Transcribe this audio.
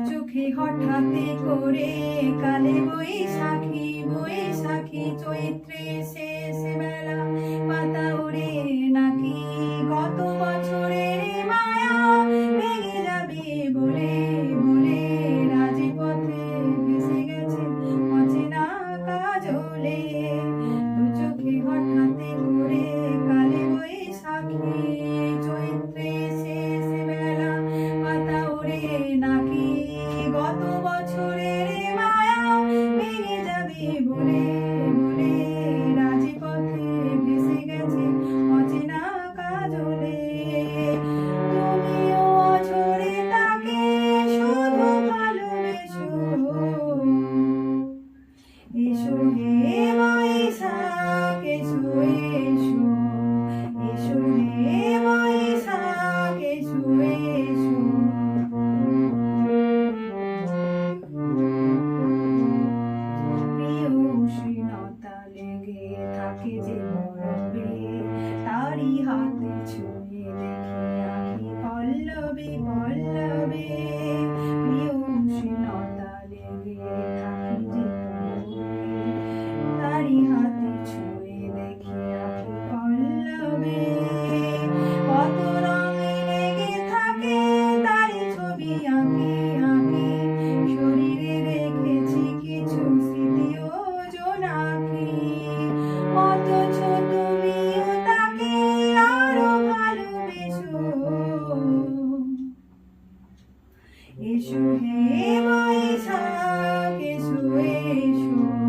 চোখে হঠাৎ করে কালে বৈশাখী বৈশাখী চৈত্রে শেষ বেলা পাতা ওড়ে নাকি গত বছরের মায়া ভেঙে যাবে বলে বলে রাজপথে ভেসে গেছে অচেনা কাজলে। চোখে হঠাৎ করে কালে বৈশাখী চৈত্রে শেষ বেলা পাতা ওড়ে নাকি গত বছরের মায়া ভেঙে যাবে বলে বলে রাজপথে ভেসে গেছে অচেনা কাজলে। তুমিও অঝরে তাকে শুধু ভালোবেসো, এসো হে বৈশাখ এসো এসো, এসো হে বৈশাখ এসো এসো। প্রিয় উষ্ণতা লেগে থাকে যে মরবে, তারই হাতে ছুঁয়ে দেখি আঁকি পল্লবে পল্লবে। প্রিয় উষ্ণতা লেগে থাকে যে মরবে, তারই হাতে ছুঁয়ে দেখি আঁকি পল্লবে। কত রঙে লেগে থাকে তারই ছবি আঁকি আঁকি, শরীরে রেখেছি কিছু স্মৃতি ও জোনাকি। অথচ তুমিও তাকে আরো ভালোবেসো, এসো হে বৈশাখ এসো এসো।